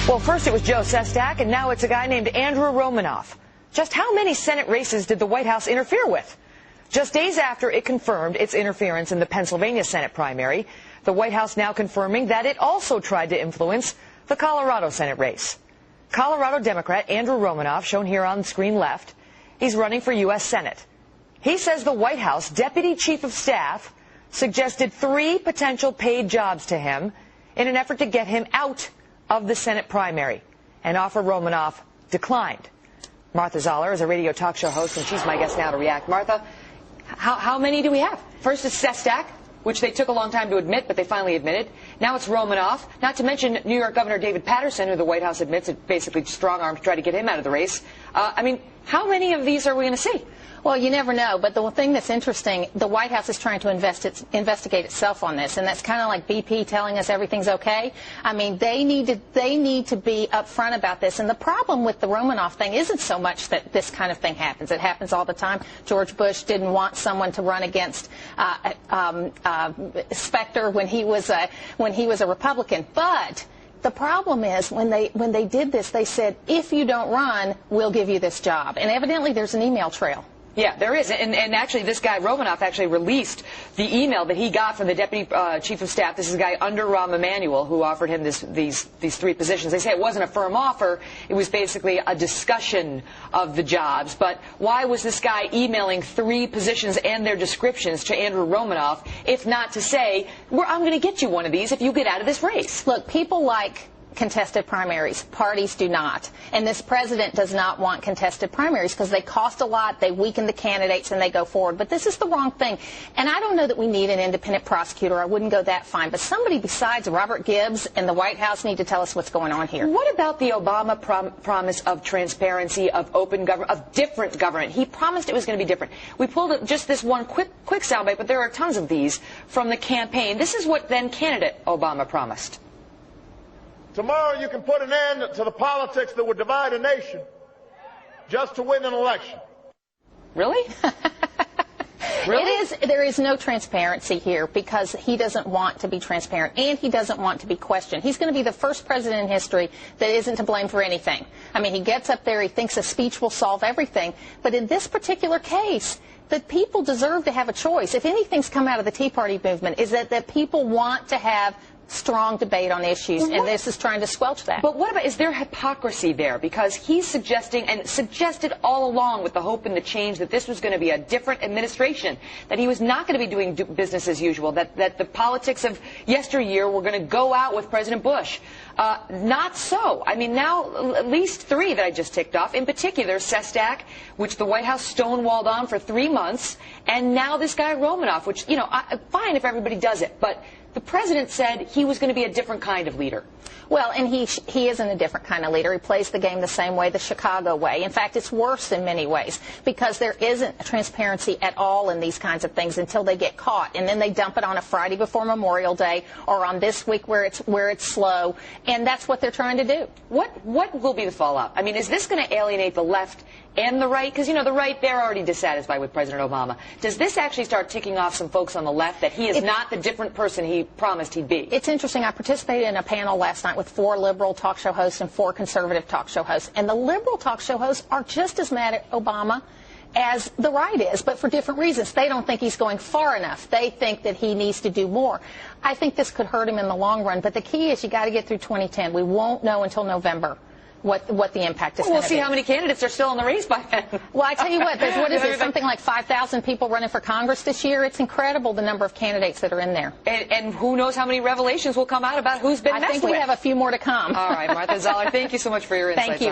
Well, first it was Joe Sestak, and now it's a guy named Andrew Romanoff. Just how many Senate races did the White House interfere with? Just days after it confirmed its interference in the Pennsylvania Senate primary, the White House now confirming that it also tried to influence the Colorado Senate race. Colorado Democrat Andrew Romanoff, shown here on screen left, he's running for U.S. Senate. He says the White House Deputy Chief of Staff suggested 3 potential paid jobs to him in an effort to get him out of the Senate primary. An offer Romanoff declined. Martha Zoller is a radio talk show host, and she's my guest now to react. Martha, how many do we have? First is Sestak, which they took a long time to admit, but they finally admitted. Now it's Romanoff, not to mention New York Governor David Paterson, who the White House admits it basically strong-armed to try to get him out of the race. I mean, how many of these are we going to see? Well, you never know, but the thing that's interesting, the White House is trying to investigate itself on this, and that's kind of like BP telling us everything's okay. I mean, they need to be upfront about this, and the problem with the Romanoff thing isn't so much that this kind of thing happens. It happens all the time. George Bush didn't want someone to run against Specter when he was a Republican, but the problem is when they did this, they said, if you don't run, we'll give you this job, and evidently there's an email trail. Yeah, there is. And actually, this guy, Romanoff, actually released the email that he got from the Deputy Chief of Staff. This is a guy under Rahm Emanuel who offered him these 3 positions. They say it wasn't a firm offer. It was basically a discussion of the jobs. But why was this guy emailing 3 positions and their descriptions to Andrew Romanoff, if not to say, I'm going to get you one of these if you get out of this race? Look, people like contested primaries. Parties do not. And this president does not want contested primaries because they cost a lot, they weaken the candidates, and they go forward. But this is the wrong thing. And I don't know that we need an independent prosecutor. I wouldn't go that fine. But somebody besides Robert Gibbs and the White House need to tell us what's going on here. What about the Obama promise of transparency, of open government, of different government? He promised it was going to be different. We pulled up just this one quick soundbite, but there are tons of these from the campaign. This is what then candidate Obama promised. Tomorrow you can put an end to the politics that would divide a nation just to win an election. Really? Really? There is no transparency here because he doesn't want to be transparent and he doesn't want to be questioned. He's going to be the first president in history that isn't to blame for anything. I mean, he gets up there, he thinks a speech will solve everything. But in this particular case, the people deserve to have a choice. If anything's come out of the Tea Party movement is that people want to have strong debate on issues, and this is trying to squelch that. But what about, is there hypocrisy there? Because he's suggesting, and suggested all along with the hope and the change, that this was going to be a different administration, that he was not going to be doing business as usual, that the politics of yesteryear were going to go out with President Bush. Not so. I mean, now at least 3 that I just ticked off, in particular Sestak, which the White House stonewalled on for 3 months, and now this guy Romanoff, which, you know, fine if everybody does it, but the president said he was going to be a different kind of leader. Well, and he isn't a different kind of leader. He plays the game the same way, the Chicago way. In fact, it's worse in many ways because there isn't transparency at all in these kinds of things until they get caught, and then they dump it on a Friday before Memorial Day or on this week where it's slow, and that's what they're trying to do. What will be the fallout? I mean, is this going to alienate the left and the right? Because, you know, the right, they're already dissatisfied with President Obama. Does this actually start ticking off some folks on the left that he is not the different person he promised he'd be? It's interesting. I participated in a panel last night with 4 liberal talk show hosts and 4 conservative talk show hosts. And the liberal talk show hosts are just as mad at Obama as the right is, but for different reasons. They don't think he's going far enough. They think that he needs to do more. I think this could hurt him in the long run. But the key is you got to get through 2010. We won't know until November what the impact is going to be. We'll see how many candidates are still in the race by then. Well, I tell you what, there's, what is it, something like 5,000 people running for Congress this year? It's incredible the number of candidates that are in there. And who knows how many revelations will come out about who's been messed with. I think we have a few more to come. All right, Martha Zoller, thank you so much for your insights. Thank you.